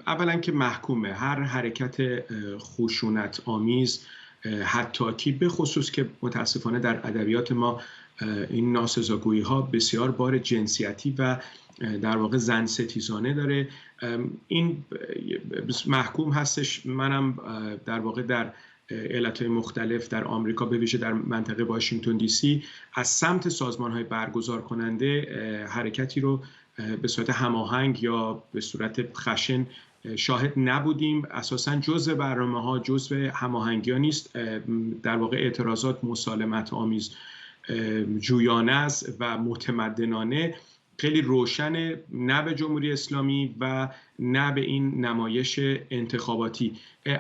اولا که محکومه هر حرکت خشونت آمیز، حتی به خصوص که متاسفانه در ادبیات ما این ناسزاگویی ها بسیار بار جنسیتی و در واقع زن ستیزانه داره، این محکوم هستش. منم در واقع در ایالت‌های مختلف در آمریکا به ویژه در منطقه واشنگتن دی سی از سمت سازمان‌های برگزار کننده حرکتی رو به صورت هماهنگ یا به صورت خشن شاهد نبودیم. اساساً جزء برنامه‌ها، جزء هماهنگی‌ها نیست. در واقع اعتراضات مسالمت آمیز، جویانه است و متمدنانه، خیلی روشن، نه به جمهوری اسلامی و نه به این نمایش انتخاباتی.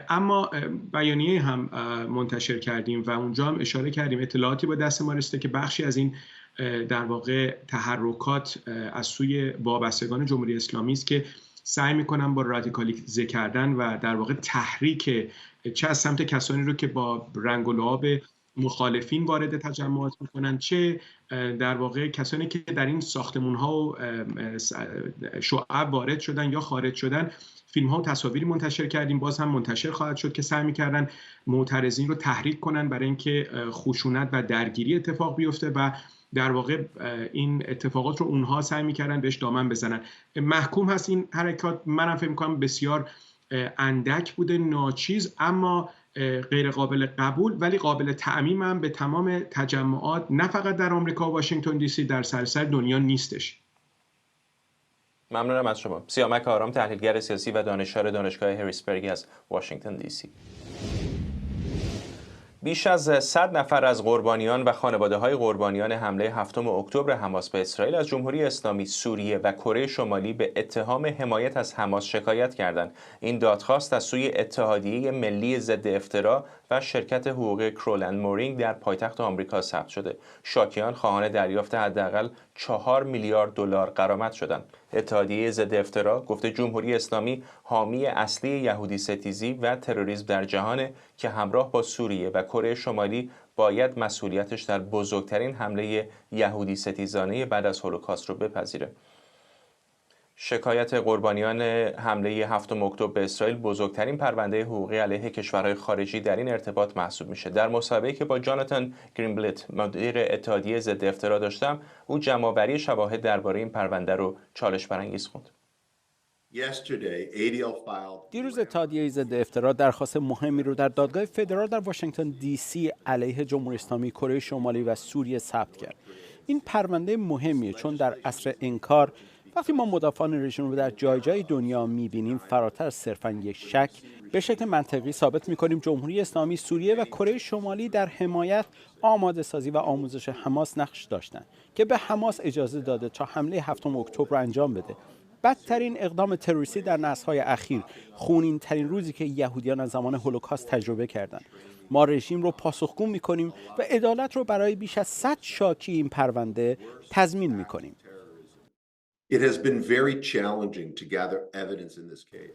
اما بیانیه هم منتشر کردیم و اونجا هم اشاره کردیم، اطلاعاتی با دست ما رسیده که بخشی از این در واقع تحرکات از سوی وابستگان جمهوری اسلامی است که سعی میکنن با رادیکالیزه کردن و در واقع تحریک چه از سمت کسانی رو که با رنگ و لعاب مخالفین وارد تجمعات میکنن، چه در واقع کسانی که در این ساختمون ها و شعب وارد شدن یا خارج شدن. فیلم ها و تصاویری منتشر کردیم، باز هم منتشر خواهد شد که سعی میکردن معترضین رو تحریک کنن برای اینکه خشونت و درگیری اتفاق بیفته و در واقع این اتفاقات رو اونها سعی میکردن بهش دامن بزنن. محکوم هست این حرکات، منم فکر میکنم بسیار اندک بوده، ناچیز، اما غیر قابل قبول، ولی قابل تعمیم هم به تمام تجمعات نه فقط در آمریکا و واشنگتن دی سی، در سراسر دنیا نیستش. ممنونم از شما. سیامک آرام، تحلیلگر سیاسی و دانشیار دانشگاه هریسبرگ از واشنگتن دی سی. بیش از 100 نفر از قربانیان و خانواده‌های قربانیان حمله 7 اکتبر حماس به اسرائیل از جمهوری اسلامی، سوریه و کره شمالی به اتهام حمایت از حماس شکایت کردند. این دادخواست از سوی اتحادیه ملی ضد افترا و شرکت حقوقی کرولند مورینگ در پایتخت آمریکا ثبت شده. شاکیان خواهان دریافت حداقل 4 میلیارد دلار غرامت شدند. اتحادیه ضد افترا گفته جمهوری اسلامی حامی اصلی یهودی ستیزی و تروریسم در جهانه که همراه با سوریه و کره شمالی باید مسئولیتش در بزرگترین حمله یهودی ستیزانه بعد از هولوکاست رو بپذیره. شکایت قربانیان حمله 7 اکتبر به اسرائیل بزرگترین پرونده حقوقی علیه کشورهای خارجی در این ارتباط محسوب میشه. در مصاحبه‌ای که با جاناتان گرینبلت، مدیر اتحادیه ضد افترا داشتم، او جمع‌آوری شواهد درباره این پرونده رو چالش برانگیز خوند. دیروز اتحادیه ضد افترا درخواست مهمی رو در دادگاه فدرال در واشنگتن دی سی علیه جمهوری اسلامی، کره شمالی و سوریه ثبت کرد. این پرونده مهمیه چون در عصر انکار وقتی ما مدافعان رژیم رو در جای جای دنیا می‌بینیم، فراتر از صرفاً یک شک، به شکل منطقی ثابت می‌کنیم جمهوری اسلامی، سوریه و کره شمالی در حمایت، آماده سازی و آموزش حماس نقش داشتند که به حماس اجازه داده تا حمله 7 اکتبر رو انجام بده. بدترین اقدام تروریستی در نسل‌های اخیر، خونین‌ترین روزی که یهودیان از زمان هولوکاست تجربه کردند. ما رژیم رو پاسخگو می‌کنیم و عدالت رو برای بیش از 100 شاکی این پرونده تضمین می‌کنیم.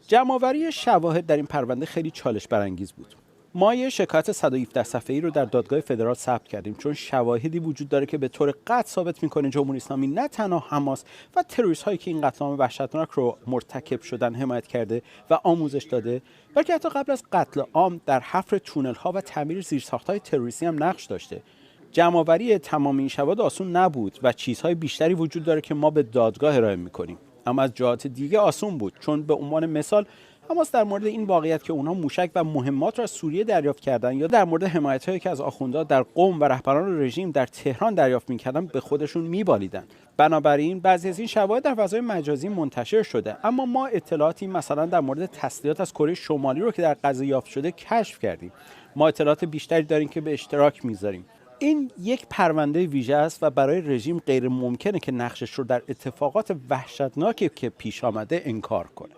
جمع‌آوری شواهد در این پرونده خیلی چالش برانگیز بود. ما یک شکایت 117 صفحه‌ای رو در دادگاه فدرال ثبت کردیم چون شواهدی وجود داره که به طور قطع ثابت می‌کنه جمهوری اسلامی نه تنها حماس و تروریست‌هایی که این قتل عام وحشتناک رو مرتکب شدن حمایت کرده و آموزش داده، بلکه حتی قبل از قتل عام در حفر تونل‌ها و تعمیر زیرساخت‌های تروریستی هم نقش داشته. جمع‌آوری تمام این شواهد آسون نبود و چیزهای بیشتری وجود داره که ما به دادگاه ارائه می‌کنیم. اما از جهات دیگه آسون بود چون به عنوان مثال حماس در مورد این واقعیت که اونها موشک و مهمات را از سوریه دریافت کردن یا در مورد حمایت‌هایی که از آخوندها در قم و رهبران رژیم در تهران دریافت می‌کردن به خودشون می‌بالیدن. بنابراین بعضی از این شواهد در فضای مجازی منتشر شده، اما ما اطلاعاتی مثلا در مورد تسلیحات از کره شمالی رو که در غزه یافت شده کشف کردیم. ما اطلاعات بیشتری داریم که به اشتراک می‌ذاریم. این یک پرونده ویژه است و برای رژیم غیر ممکنه که نقشش رو در اتفاقات وحشتناکی که پیش آمده انکار کنه.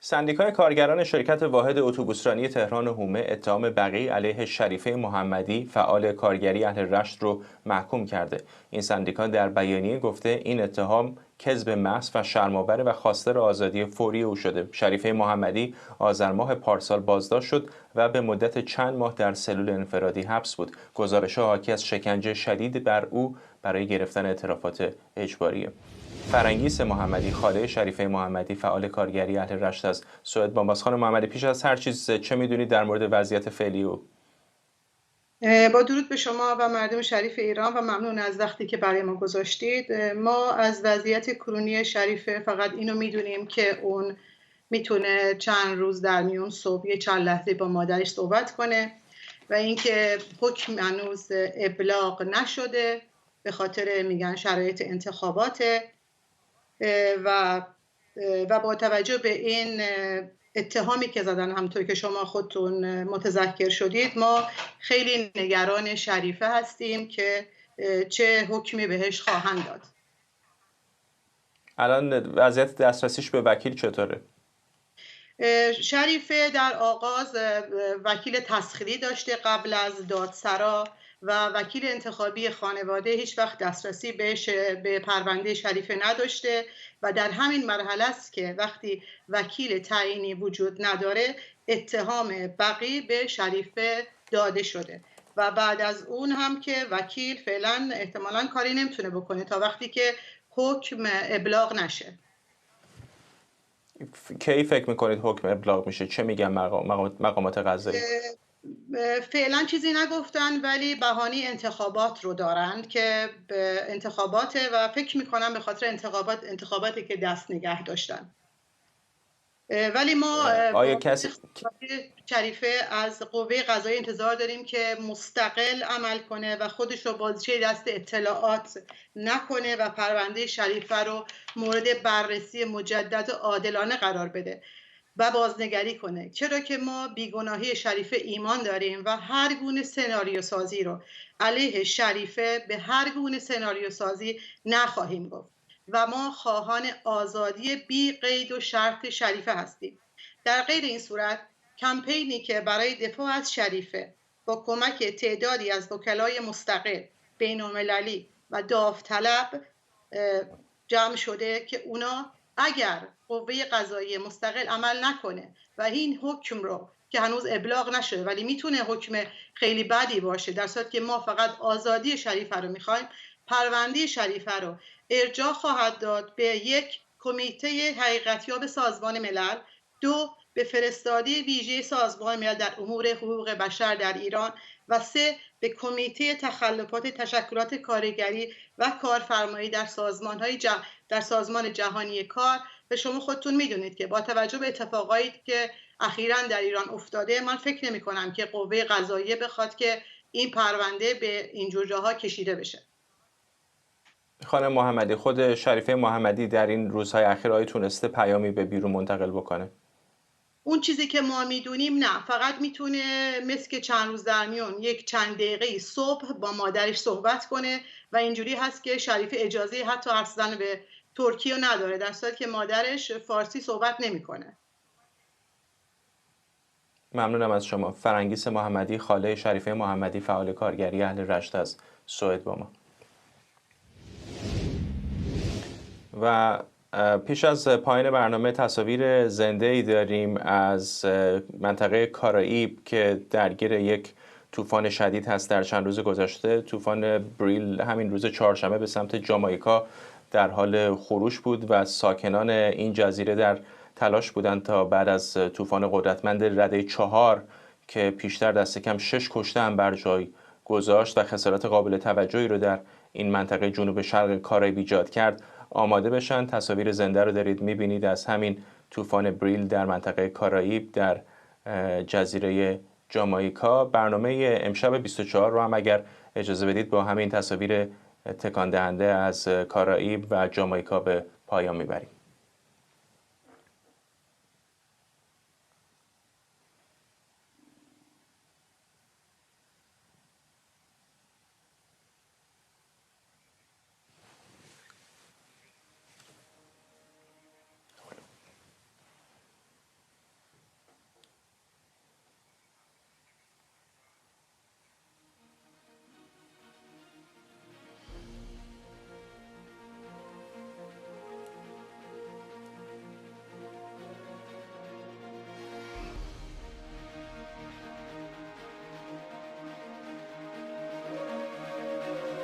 سندیکای کارگران شرکت واحد اتوبوسرانی تهران و حومه اتهام بقیع علیه شریفه محمدی، فعال کارگری اهل رشت رو محکوم کرده. این سندیکا در بیانیه گفته این اتهام کذب محض و شرم‌آور و خواستار آزادی فوری او شده. شریفه محمدی آذر ماه پارسال بازداشت شد و به مدت چند ماه در سلول انفرادی حبس بود. گزارش‌ها حاکی از شکنجه شدید بر او برای گرفتن اعترافات اجباریه. فرنگیس محمدی، خاله شریفه محمدی، فعال کارگری اهل رشت از سوئد بامباس. خانم محمدی، پیش از هر چیز چه میدونید در مورد وضعیت فعلی او؟ با درود به شما و مردم شریف ایران و ممنون از وقتی که برای ما گذاشتید. ما از وضعیت کنونی شریفه فقط اینو میدونیم که اون میتونه چند روز در میون صبح چند لحظه با مادرش صحبت کنه و اینکه حکم هنوز ابلاغ نشده به خاطر میگن شرایط انتخاباته و با توجه به این اتهامی که زدن، همونطور که شما خودتون متذکر شدید، ما خیلی نگران شریفه هستیم که چه حکمی بهش خواهند داد. الان وضعیت دسترسیش به وکیل چطوره؟ شریفه در آغاز وکیل تسخیری داشته قبل از دادسرا و وکیل انتخابی خانواده هیچ وقت دسترسی به پرونده شریفه نداشته و در همین مرحله است که وقتی وکیل تعیینی وجود نداره اتهام بقی به شریفه داده شده و بعد از اون هم که وکیل فعلا احتمالاً کاری نمیتونه بکنه تا وقتی که حکم ابلاغ نشه. کی فکر میکنید حکم ابلاغ میشه؟ چه میگن مقامات قضایی؟ فعلا چیزی نگفتن ولی بهانه انتخابات رو دارند که انتخابات و فکر میکنم به خاطر انتخاباتی که دست نگه داشتن. ولی ما شریفه از قوه قضایی انتظار داریم که مستقل عمل کنه و خودش رو بازیچه دست اطلاعات نکنه و پرونده شریفه رو مورد بررسی مجدد و عادلانه قرار بده و بازنگری کنه، چرا که ما بیگناهی شریفه ایمان داریم و هر گونه سناریو سازی رو علیه شریفه به هر گونه سناریو سازی نخواهیم گفت و ما خواهان آزادی بی قید و شرط شریفه هستیم. در غیر این صورت کمپینی که برای دفاع از شریفه با کمک تعدادی از وکلای مستقل بین‌المللی و داوطلب جمع شده که اونا اگر قوه قضایی مستقل عمل نکنه و این حکم رو که هنوز ابلاغ نشده ولی میتونه حکم خیلی بدی باشه، در صورتی که ما فقط آزادی شریفه رو میخوایم، پرونده شریفه رو ارجاع خواهد داد به یک کمیته حقیقتیاب سازمان ملل، 2 به فرستاده ویژه سازمان ملل در امور حقوق بشر در ایران و 3 به کمیته تخلفات تشکلات کارگری و کارفرمایی در سازمان جهانی کار. و شما خودتون میدونید که با توجه به اتفاقایی که اخیراً در ایران افتاده، من فکر نمی کنم که قوه قضاییه بخواد که این پرونده به اینجور جاها کشیده بشه. خانم محمدی، خود شریفه محمدی در این روزهای اخیر آیا تونسته پیامی به بیرون منتقل بکنه؟ اون چیزی که ما میدونیم نه، فقط میتونه مثل که چند روز در میون یک چند دقیقه صبح با مادرش صحبت کنه و اینجوری هست که شریفه اجازه حتی حرف زدن به ترکی رو نداره، در صورتی که مادرش فارسی صحبت نمیکنه. ممنونم از شما. فرنگیس محمدی، خاله شریفه محمدی، فعال کارگری اهل رشت از سوئد با ما. و پیش از پایان برنامه تصاویر زنده‌ای داریم از منطقه کارائیب که درگیر یک طوفان شدید هست. در چند روز گذشته طوفان بریل همین روز چهارشنبه به سمت جامائیکا در حال خروش بود و ساکنان این جزیره در تلاش بودند تا بعد از طوفان قدرتمند رده 4 که پیشتر دست کم 6 کشته هم بر جای گذاشت و خسارات قابل توجهی رو در این منطقه جنوب شرق کارائیب ایجاد کرد آماده بشن. تصاویر زنده رو دارید میبینید از همین طوفان بریل در منطقه کارائیب در جزیره جامائیکا. برنامه امشب 24 رو هم اگر اجازه بدید با همین تصاویر تکان دهنده از کارائیب و جامائیکا به پایان میبریم.